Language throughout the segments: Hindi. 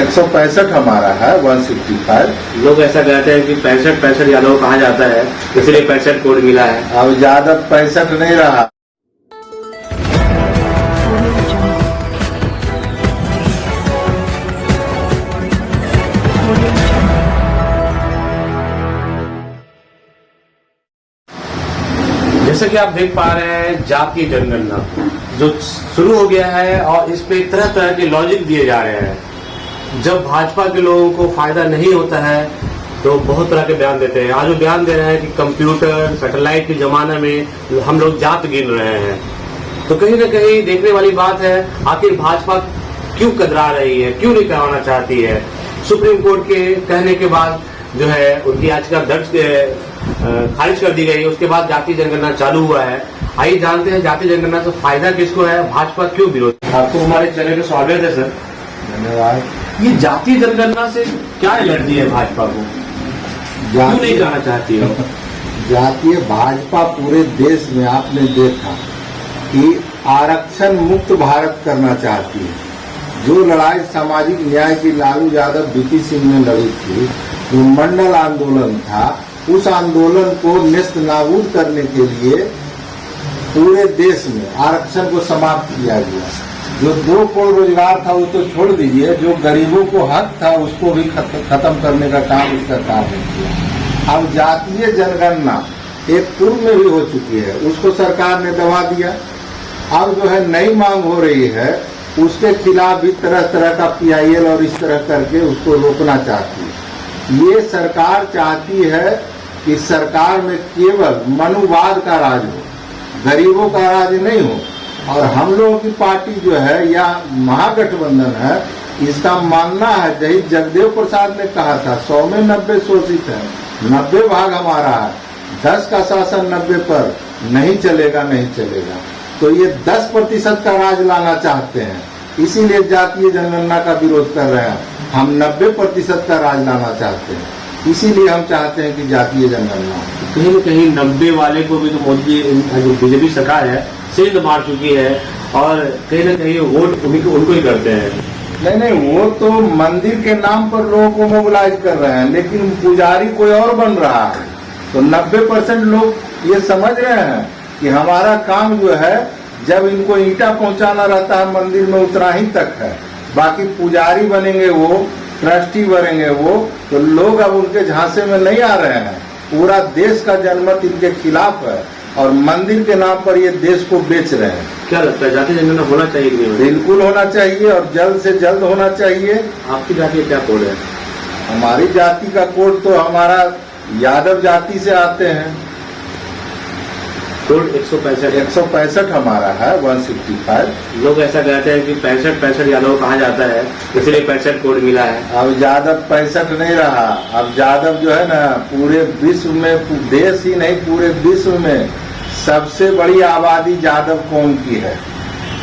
165 हमारा है, 165। लोग ऐसा कहते हैं कि 65 यादव कहा जाता है, इसलिए 65 कोड मिला है। अब यादव 65 नहीं रहा। जैसे कि आप देख पा रहे हैं, जातीय जनगणना जो शुरू हो गया है और इस पे तरह तरह के लॉजिक दिए जा रहे हैं। जब भाजपा के लोगों को फायदा नहीं होता है तो बहुत तरह के बयान देते हैं। आज वो बयान दे रहे हैं कि कंप्यूटर सैटेलाइट के जमाने में हम लोग जात गिन रहे हैं। तो कहीं ना कहीं देखने वाली बात है, आखिर भाजपा क्यों कतरा रही है, क्यों नहीं करवाना चाहती है। सुप्रीम कोर्ट के कहने के बाद जो है उनकी याचिका दर्ज खारिज कर दी गई, उसके बाद जातीय जनगणना चालू हुआ है। आइए जानते हैं जातीय जनगणना से फायदा किसको है, भाजपा क्यों विरोध। आपको हमारे चैनल में स्वागत है सर। धन्यवाद। ये जातीय जनगणना से क्या एलर्जी है भाजपा को, क्यों नहीं करना चाहती है? जातीय भाजपा पूरे देश में आपने देखा कि आरक्षण मुक्त भारत करना चाहती है। जो लड़ाई सामाजिक न्याय की लालू यादव बीपी सिंह ने लड़ी थी, जो मंडल आंदोलन था, उस आंदोलन को नेस्त नाबूद करने के लिए पूरे देश में आरक्षण को समाप्त किया गया। जो 2 करोड़ रोजगार था वो तो छोड़ दीजिए, जो गरीबों को हक था उसको भी खत्म करने का काम इस सरकार ने किया। अब जातीय जनगणना एक पूर्व में भी हो चुकी है, उसको सरकार ने दबा दिया। अब जो है नई मांग हो रही है, उसके खिलाफ भी तरह तरह का PIL और इस तरह करके उसको रोकना चाहती है। ये सरकार चाहती है कि सरकार में केवल मनुवाद का राज हो, गरीबों का राज नहीं हो। और हम लोगों की पार्टी जो है या महागठबंधन है, इसका मानना है, जही जगदेव प्रसाद ने कहा था 100 में 90 शोषित है, 90 भाग हमारा है, 10 का शासन 90 पर नहीं चलेगा, नहीं चलेगा। तो ये 10% का राज लाना चाहते हैं, इसीलिए जातीय जनगणना का विरोध कर रहे हैं। हम 90% का राज लाना चाहते हैं, इसीलिए हम चाहते हैं कि जातीय जनगणना। कहीं न कहीं 90 वाले को भी तो मोदी जो बीजेपी सरकार है सेंध मार चुकी है और कहीं न कहीं वोट उनको ही करते हैं। नहीं, वो तो मंदिर के नाम पर लोगों को मोबिलाइज कर रहे हैं, लेकिन पुजारी कोई और बन रहा है। तो 90% लोग ये समझ रहे हैं कि हमारा काम जो है, जब इनको ईंटा पहुंचाना रहता है मंदिर में उतना ही तक है, बाकी पुजारी बनेंगे वो, ट्रस्टी बनेंगे वो, तो लोग अब उनके झांसे में नहीं आ रहे हैं। पूरा देश का जनमत इनके खिलाफ है और मंदिर के नाम पर ये देश को बेच रहे हैं। क्या लगता है जातीय जनगणना होना चाहिए कि नहीं? बिल्कुल होना चाहिए और जल्द से जल्द होना चाहिए। आपकी जाति का क्या कोड है? हमारी जाति का कोड तो हमारा यादव जाति से आते हैं। कोड 165 हमारा है, 165। लोग ऐसा कहते हैं कि 65 यादव कहा जाता है, इसलिए 65 कोड मिला है। अब यादव 65 नहीं रहा। अब यादव जो है ना, पूरे विश्व में, देश ही नहीं पूरे विश्व में सबसे बड़ी आबादी यादव कौम की है।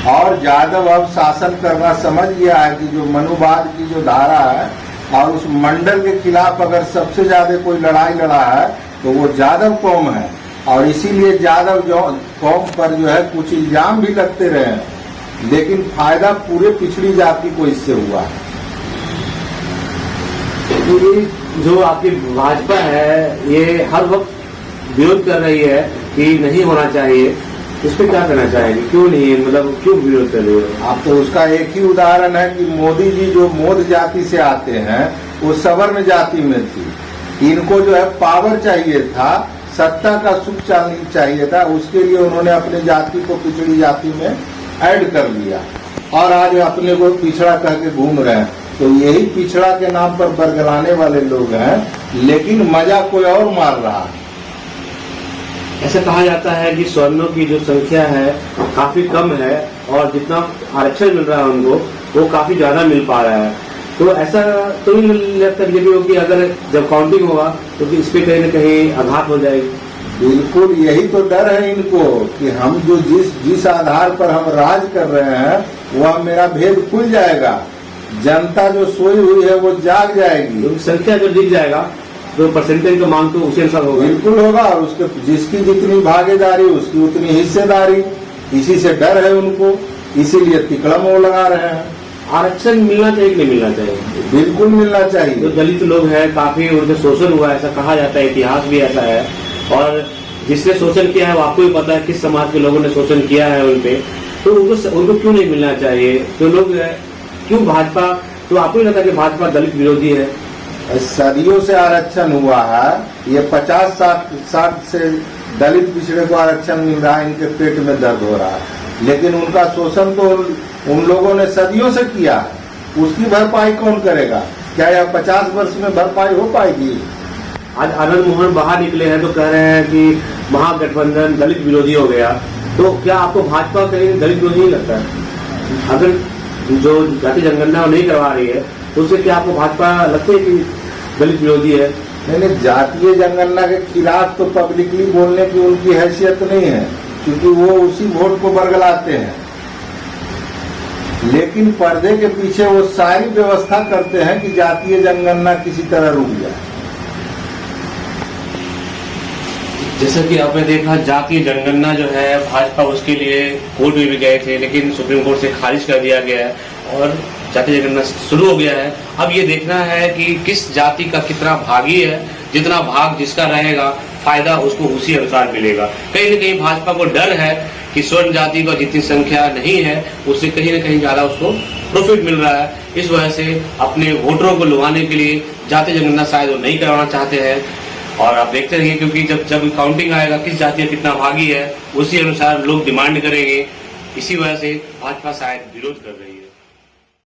और यादव अब शासन करना समझ गया है कि जो मनुवाद की जो धारा है और उस मंडल के खिलाफ अगर सबसे ज्यादा कोई लड़ाई लड़ा है तो वो यादव कौम है। और इसीलिए यादव जो कौम पर जो है कुछ इल्जाम भी लगते रहे हैं, लेकिन फायदा पूरे पिछड़ी जाति को इससे हुआ है। जो आपकी भाजपा है ये हर वक्त विरोध कर रही है कि नहीं होना चाहिए, इस पे क्या करना चाहेंगे, क्यों नहीं, मतलब क्यों विरोध कर रही है? आप तो उसका एक ही उदाहरण है कि मोदी जी जो मोद जाति से आते हैं वो सवर्ण जाति में थी। इनको जो है पावर चाहिए था, सत्ता का सुख चाहिए था, उसके लिए उन्होंने अपनी जाति को पिछड़ी जाति में ऐड कर लिया और आज अपने को पिछड़ा कह के घूम रहे हैं। तो यही पिछड़ा के नाम पर बरगलाने वाले लोग हैं, लेकिन मजा कोई और मार रहा है। ऐसा कहा जाता है कि स्वर्णों की जो संख्या है काफी कम है और जितना आरक्षण मिल रहा है उनको वो काफी ज्यादा मिल पा रहा है। तो ऐसा तो नहीं लगता ये भी हो कि अगर जब काउंटिंग होगा तो इस पे कहीं न कहीं आघात हो जाएगी? बिल्कुल, यही तो डर है इनको कि हम जो जिस आधार पर हम राज कर रहे हैं वह मेरा भेद खुल जाएगा, जनता जो सोई हुई है वो जाग जाएगी। तो संख्या जो दिख जाएगा तो परसेंटेज का मांग तो उसी अनुसार होगा। बिल्कुल होगा, और उसके जिसकी जितनी भागीदारी उसकी उतनी हिस्सेदारी, इसी से डर है उनको, इसीलिए तिकड़म वो लगा रहे हैं। आरक्षण मिलना चाहिए कि नहीं मिलना चाहिए? बिल्कुल मिलना जो चाहिए। दलित लोग हैं काफी उनके शोषण हुआ है, ऐसा कहा जाता है, इतिहास भी ऐसा है। और जिसने शोषण किया है वो आपको भी पता है किस समाज के लोगों ने शोषण किया है उन पे, तो उनको क्यों नहीं मिलना चाहिए? तो लोग क्यों भाजपा, तो आपको नहीं लगता कि भाजपा दलित विरोधी है? सदियों से आरक्षण हुआ है, ये 50-60 से दलित पिछड़े को आरक्षण मिल रहा है, इनके पेट में दर्द हो रहा है, लेकिन उनका शोषण तो उन लोगों ने सदियों से किया, उसकी भरपाई कौन करेगा? क्या यह 50 वर्ष में भरपाई हो पाएगी? आज आनंद मोहन बाहर निकले हैं तो कह रहे हैं कि महागठबंधन दलित विरोधी हो गया, तो क्या आपको भाजपा कहीं दलित विरोधी नहीं लगता है? अगर जो जाति जनगणना नहीं करवा रही है तो उससे क्या आपको भाजपा लगता है कि दलित विरोधी है? नहीं, जातीय जनगणना के खिलाफ तो पब्लिकली बोलने की उनकी हैसियत नहीं है, क्योंकि वो उसी वोट को बरगलाते हैं, लेकिन पर्दे के पीछे वो सारी व्यवस्था करते हैं कि जातीय जनगणना किसी तरह रुक जाए। जैसा कि आपने देखा, जातीय जनगणना जो है भाजपा उसके लिए कोर्ट में भी गए थे, लेकिन सुप्रीम कोर्ट से खारिज कर दिया गया है और जातीय जनगणना शुरू हो गया है। अब ये देखना है कि किस जाति का कितना भागी है, जितना भाग जिसका रहेगा फायदा उसको उसी अनुसार मिलेगा। कहीं न कहीं भाजपा को डर है कि स्वर्ण जाति का जितनी संख्या नहीं है उससे कहीं न कहीं ज्यादा उसको प्रॉफिट मिल रहा है। इस वजह से अपने वोटरों को लुभाने के लिए जातीय जनगणना शायद वो नहीं करवाना चाहते हैं। और आप देखते रहिए, क्योंकि जब काउंटिंग आएगा किस जाति का कितना भागी है उसी अनुसार लोग डिमांड करेंगे। इसी वजह से भाजपा शायद विरोध कर रही है।